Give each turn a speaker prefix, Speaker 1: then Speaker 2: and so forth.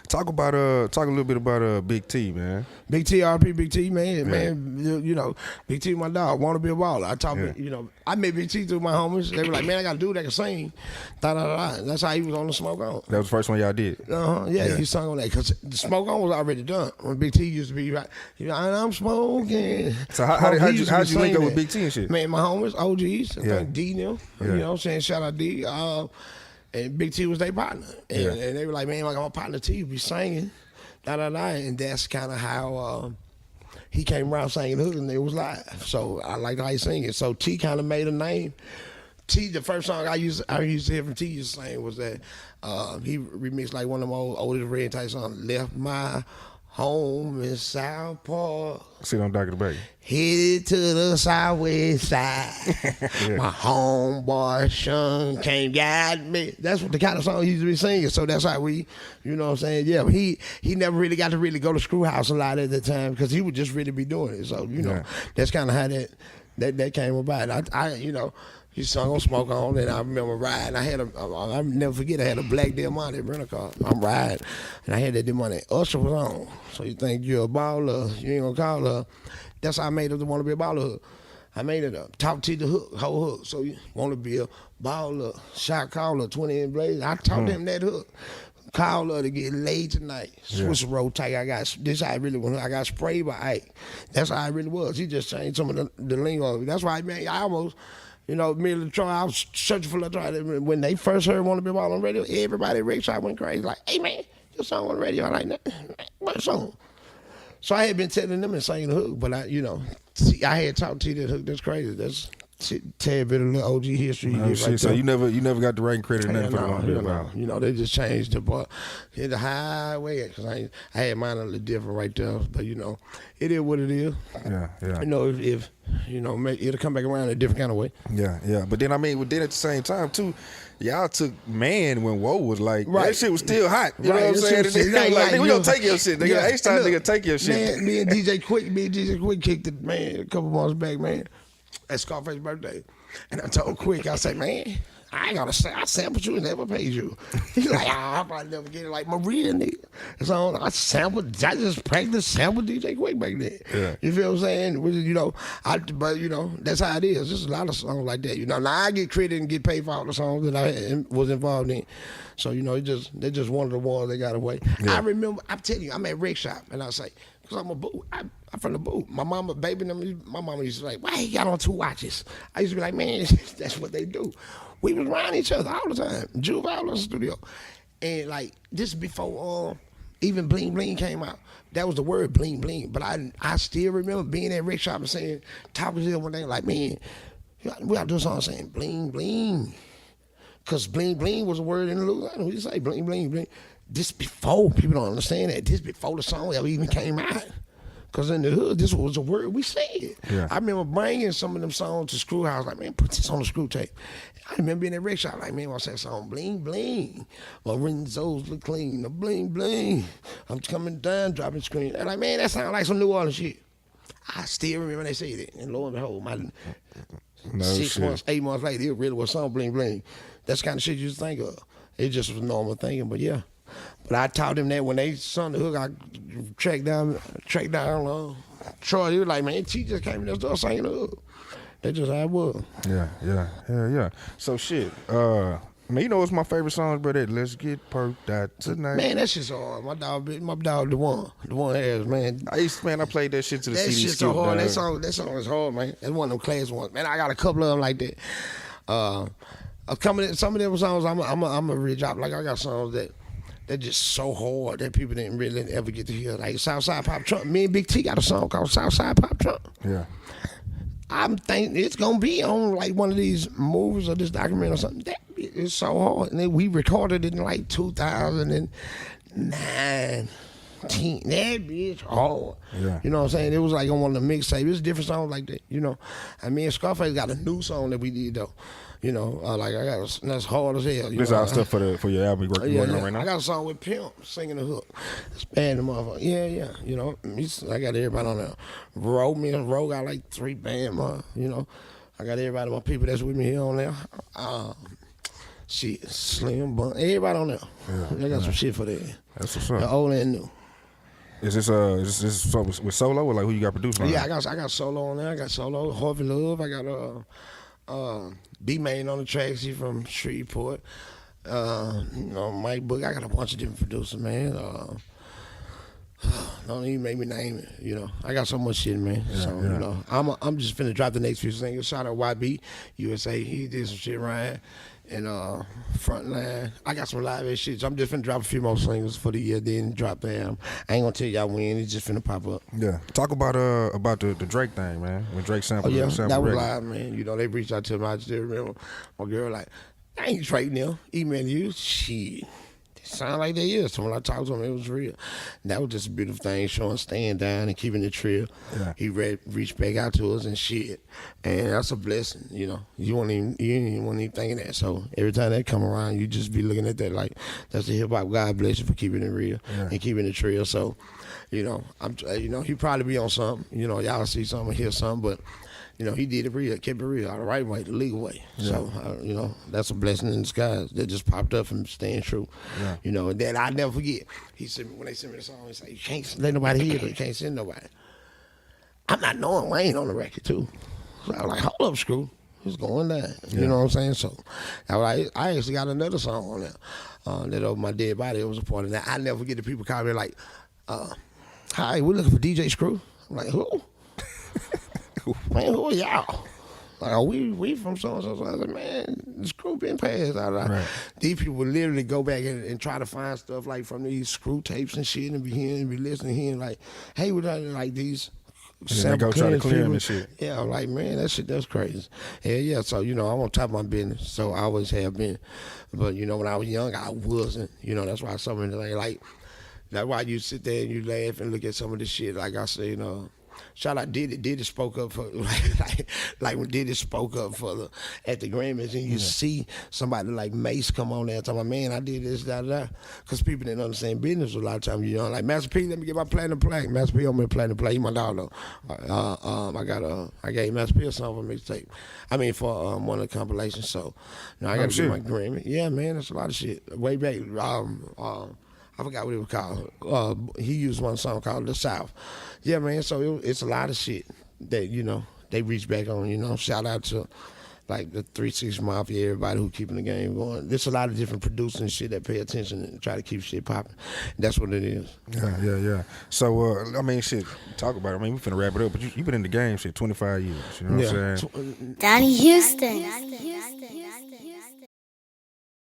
Speaker 1: Talk a little bit about Big T, man.
Speaker 2: Big T, RP, Big T, man, you know, Big T, my dog, want to be a baller. I taught, you know, I met Big T through my homies. They were like, man, I got a dude that can sing. That's how he was on the Smoke On.
Speaker 1: That was the first one y'all did.
Speaker 2: Yeah, he sung on that because the Smoke On was already done. When Big T used to be like, I'm smoking.
Speaker 1: So how'd you link up with Big T and shit?
Speaker 2: Man, my homies, OGs, I think D them, you know what I'm saying? Shout out D. And Big T was their partner. And they were like, man, like my partner T be singing, and that's kind of how he came around singing the hook and it was live. So I liked how he sing it. So T kind of made a name. T, the first song I used to hear from T used to sing was that he remixed like one of them oldest red type songs, Left My Home in South Park.
Speaker 1: Sit on Dock of the Back.
Speaker 2: Headed to the southwest side. My homeboy Sean came got me. That's what the kind of song he used to be singing. So that's how we, you know what I'm saying? Yeah, he never really got to really go to Screwhouse a lot at the time because he would just really be doing it. So, you know, that's kind of how that came about. I you know, he sung on Smoke On, and I remember riding. I'll never forget, I had a black Diamante rental car. I'm riding, and I had that Diamante. Usher was on. So you think you're a baller, you ain't gonna call her. That's how I made it to Want to Be a Baller hook. I made it up. Talk to the hook, whole hook. So you want to be a baller, shot caller, 20 in blaze. I taught them that hook. Call her to get laid tonight. Swiss roll tight. This how I really was. I got sprayed by Ike. That's how I really was. He just changed some of the lingo. That's why, man, I almost, you know, me and Lil Troy, I was searching for Lil Troy. When they first heard Want to Be a Baller on the radio, everybody at Rickshaw went crazy. Like, hey, man, your song on the radio. I'm like, nah, what song? So I had been telling them and singing the hook, but I had talked to that hook. That's crazy. That's tad bit of little OG history.
Speaker 1: So you never got the writing credit or nothing for the one.
Speaker 2: You know, they just changed the part. Hit the highway because I had mine a little different right there. But you know, it is what it is.
Speaker 1: Yeah.
Speaker 2: You know, if you know, it'll come back around in a different kind of way.
Speaker 1: Yeah. But then then at the same time too, y'all took Man when Woe was like that shit was still hot. You know what I'm saying? Like we gonna take your shit. Nigga, H-Time nigga take your shit.
Speaker 2: Man, me and DJ Quick kicked it, man, a couple months back, man. At Scarface's birthday. And I told Quick, I said, man, I ain't gonna say I sampled you and never paid you. He's like, I'll probably never get it like Maria, nigga. So I just practiced sample DJ Quick back then.
Speaker 1: Yeah.
Speaker 2: You feel what I'm saying? You know, but you know, that's how it is. There's a lot of songs like that. You know, now I get credit and get paid for all the songs that I was involved in. So, you know, they're just one of the ones they got away. Yeah. I remember, I'm telling you, I'm at Rick Shop and I say, because I'm a boo. I'm from the boo. My mama, baby, my mama used to be like, why he got on 2 watches? I used to be like, man, that's what they do. We was around each other all the time. Juvenile in the studio. And like, this before even Bling Bling came out. That was the word, Bling Bling. But I still remember being at Rick Shop and saying, talking to him one day, like, man, we got to do a song saying Bling Bling. Because Bling Bling was a word in the Louisiana. We say Bling Bling Bling. This before, people don't understand that. This before the song ever even came out. Because in the hood, this was a word we said.
Speaker 1: Yeah.
Speaker 2: I remember bringing some of them songs to Screwhouse, like, man, put this on the screw tape. I remember being at Rick Shop, like, man, what's that song? Bling, bling. Lorenzo's look clean. The bling, bling. I'm coming down, dropping screen. They're like, man, that sounds like some New Orleans shit. I still remember they said it. And lo and behold, 6 months, 8 months later, it really was song Bling, bling. That's the kind of shit you used to think of. It just was normal thinking, but yeah. But I taught them that when they sung the hook, I tracked down Troy. He was like, man, she just came in the store singing the hook. That's just how it was.
Speaker 1: Yeah. So shit, man, you know what's my favorite songs, brother? Let's Get Perked Out Tonight.
Speaker 2: Man, that shit's so hard. My dog, the one has, man.
Speaker 1: I played that shit to the
Speaker 2: CD.
Speaker 1: That
Speaker 2: shit's so hard. That song is hard, man. That's one of them class ones. Man, I got a couple of them like that. Some of them songs I'm a really drop. Like I got songs that they're just so hard that people didn't really ever get to hear. Like Southside Pop Trunk. Me and Big T got a song called Southside Pop Trunk.
Speaker 1: Yeah.
Speaker 2: I'm thinking it's gonna be on like one of these movies or this documentary or something. That is so hard. And then we recorded it in like 2009. That bitch hard.
Speaker 1: Yeah.
Speaker 2: You know what I'm saying? It was like on one of the mixtapes. It's different songs like that, you know. I mean, Scarface got a new song that we did though. You know, like I got that's hard as hell.
Speaker 1: This all stuff for your album working on right now.
Speaker 2: I got a song with Pimp singing the hook. It's bad, the motherfucker. Yeah. You know, I got everybody on there. Me and Ro got like 3 band, you know. I got everybody, my people that's with me here on there. shit, Slim Bun, everybody on there. They got some shit for that.
Speaker 1: That's what's up.
Speaker 2: The old and new.
Speaker 1: Is this something with Solo or like who you got producing?
Speaker 2: Yeah, I got Solo on there. I got Solo, Harvey Love. I got B-Main on the tracks. He from Shreveport. Mike Book. I got a bunch of different producers, man. Don't even make me name it. I got so much shit, man. I'm just finna drop the next few singles. Shout out YB, USA. He did some shit right. And Frontline. I got some live ass shit. So I'm just finna drop a few more singles for the year, then drop them. I ain't gonna tell y'all when. It's just finna pop up.
Speaker 1: Yeah. Talk about the Drake thing, man. When Drake sampled
Speaker 2: that was
Speaker 1: record.
Speaker 2: live, man. They reached out to me. I just remember my girl like, I ain't Drake now. Email you. Shit. Sound like they is. So when I talked to him, it was real. And that was just a beautiful thing, showing staying down and keeping it real.
Speaker 1: Yeah.
Speaker 2: He reached back out to us and shit. And that's a blessing, You ain't even think of that. So every time that come around, you just be looking at that like, that's the hip hop. God bless you for keeping it real and keeping it real. So, he probably be on something. Y'all see something, hear something, but he did it real, kept it real, the right way, the legal way. Yeah. So, that's a blessing in disguise that just popped up from staying true. Yeah. And then I never forget. He said, when they sent me the song, he said, you can't let nobody hear it, you can't send nobody. I'm not knowing Wayne on the record, too. So I was like, hold up, Screw. It's going down. You know what I'm saying? So I actually got another song on there. That Over My Dead Body, it was a part of that. I never forget the people call me like, hi, we're looking for DJ Screw. I'm like, who? Man, who are y'all? Like, we from so-and-so. So I was like, man, this Screw been passed. Right. These people would literally go back and try to find stuff like from these Screw tapes and shit and be hearing and be listening here and like, hey, we done like these
Speaker 1: sample try to clear them and shit.
Speaker 2: Yeah, I'm like, man, that's crazy. Yeah. So, I'm on top of my business. So I always have been. But, when I was young, I wasn't. That's why some of the things like, that's why you sit there and you laugh and look at some of this shit. Like I say, shout out Diddy. Diddy spoke up for like when Diddy spoke up for at the Grammys, and you see somebody like Mace come on there and talk about, man, I did this, that, because people didn't understand business a lot of times. Like Master P, let me get my platinum plaque. Master P on me platinum plaque. He my dog though. I gave Master P a song for mixtape. I mean for one of the compilations. So I got to get my Grammy. Yeah, man, that's a lot of shit. Way back. I forgot what it was called. He used one song called The South. Yeah, man, so it's a lot of shit that, they reach back on, Shout out to, like, the 3-6 Mafia, everybody who keeping the game going. There's a lot of different producers and shit that pay attention and try to keep shit popping. That's what it is.
Speaker 1: Yeah. So, shit, talk about it. We finna wrap it up, but you been in the game, shit, 25 years. You know what I'm saying?
Speaker 3: Donnie Houston.